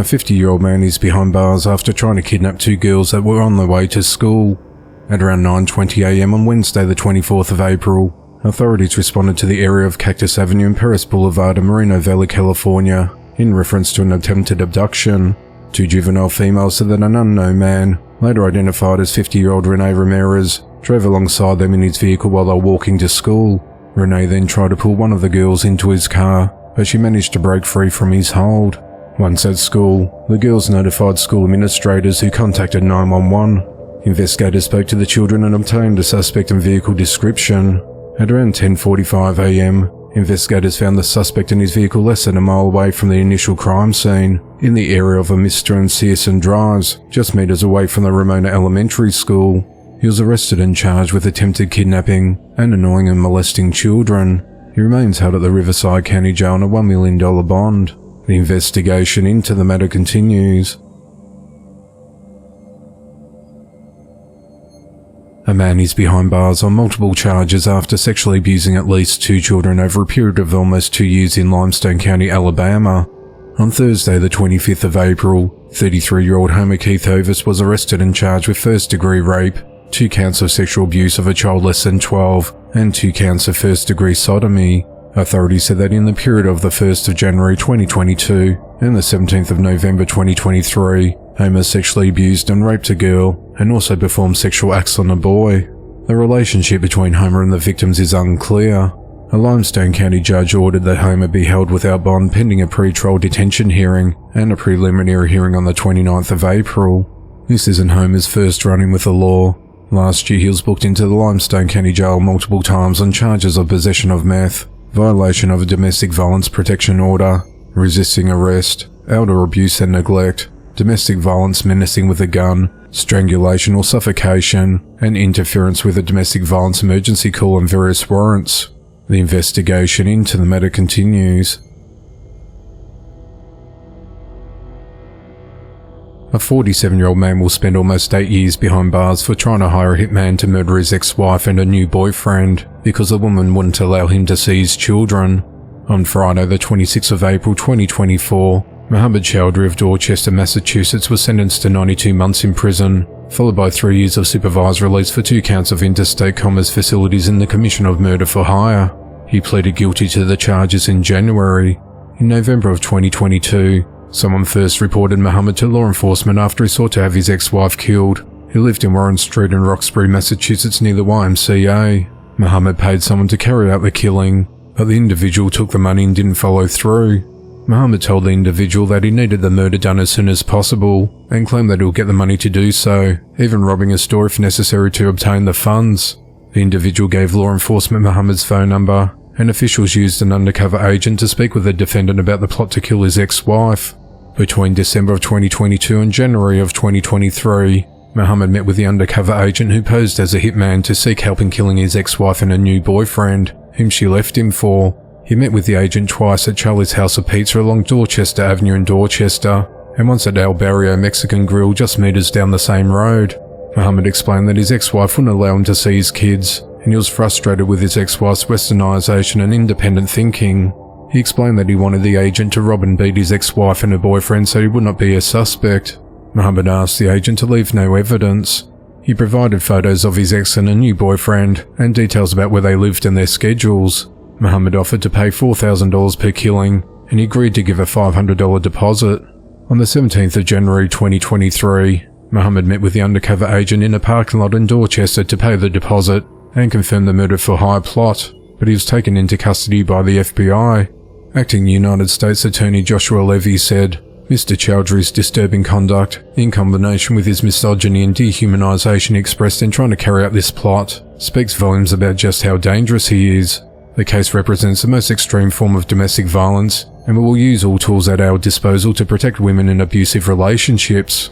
50-year-old man is behind bars after trying to kidnap 2 girls that were on their way to school. At around 9:20 a.m. on Wednesday the 24th of April, authorities responded to the area of Cactus Avenue and Perris Boulevard in Moreno Valley, California, in reference to an attempted abduction. 2 juvenile females said that an unknown man, later identified as 50-year-old Rene Ramirez, drove alongside them in his vehicle while they were walking to school. Rene then tried to pull one of the girls into his car, but she managed to break free from his hold. Once at school, the girls notified school administrators who contacted 911. Investigators spoke to the children and obtained a suspect and vehicle description. At around 10:45 a.m, investigators found the suspect in his vehicle less than a mile away from the initial crime scene, in the area of Mr. and Searson Drives, just meters away from the Ramona Elementary School. He was arrested and charged with attempted kidnapping and annoying and molesting children. He remains held at the Riverside County Jail on a $1 million bond. The investigation into the matter continues. A man is behind bars on multiple charges after sexually abusing at least 2 children over a period of almost 2 years in Limestone County, Alabama. On Thursday the 25th of April, 33-year-old Homer Keith Hovis was arrested and charged with first-degree rape, 2 counts of sexual abuse of a child less than 12, and 2 counts of first-degree sodomy. Authorities said that in the period of the 1st of January 2022 and the 17th of November 2023, Homer sexually abused and raped a girl and also performed sexual acts on a boy. The relationship between Homer and the victims is unclear. A Limestone County judge ordered that Homer be held without bond pending a pre-trial detention hearing and a preliminary hearing on the 29th of April. This isn't Homer's first run-in with the law. Last year he was booked into the Limestone County Jail multiple times on charges of possession of meth, violation of a domestic violence protection order, resisting arrest, elder abuse and neglect, domestic violence menacing with a gun, strangulation or suffocation, and interference with a domestic violence emergency call and various warrants. The investigation into the matter continues. A 47-year-old man will spend almost 8 years behind bars for trying to hire a hitman to murder his ex-wife and a new boyfriend because the woman wouldn't allow him to see his children. On Friday the 26th of April 2024, Mohammed Chowdhury of Dorchester, Massachusetts was sentenced to 92 months in prison, followed by 3 years of supervised release for 2 counts of interstate commerce facilities in the commission of murder for hire. He pleaded guilty to the charges in January. In November of 2022, someone first reported Mohammed to law enforcement after he sought to have his ex-wife killed. He lived in Warren Street in Roxbury, Massachusetts near the YMCA. Mohammed paid someone to carry out the killing, but the individual took the money and didn't follow through. Mohammed told the individual that he needed the murder done as soon as possible and claimed that he'll get the money to do so, even robbing a store if necessary to obtain the funds. The individual gave law enforcement Mohammed's phone number, and officials used an undercover agent to speak with the defendant about the plot to kill his ex-wife. Between December of 2022 and January of 2023, Mohammed met with the undercover agent who posed as a hitman to seek help in killing his ex-wife and a new boyfriend, whom she left him for. He met with the agent twice at Charlie's House of Pizza along Dorchester Avenue in Dorchester, and once at El Barrio Mexican Grill just meters down the same road. Mohammed explained that his ex-wife wouldn't allow him to see his kids, and he was frustrated with his ex-wife's westernization and independent thinking. He explained that he wanted the agent to rob and beat his ex-wife and her boyfriend so he would not be a suspect. Mohammed asked the agent to leave no evidence. He provided photos of his ex and a new boyfriend, and details about where they lived and their schedules. Mohammed offered to pay $4,000 per killing, and he agreed to give a $500 deposit. On the 17th of January 2023, Mohammed met with the undercover agent in a parking lot in Dorchester to pay the deposit and confirm the murder for hire plot, but he was taken into custody by the FBI. Acting United States Attorney Joshua Levy said, Mr. Chowdhury's disturbing conduct, in combination with his misogyny and dehumanization expressed in trying to carry out this plot, speaks volumes about just how dangerous he is. The case represents the most extreme form of domestic violence, and we will use all tools at our disposal to protect women in abusive relationships.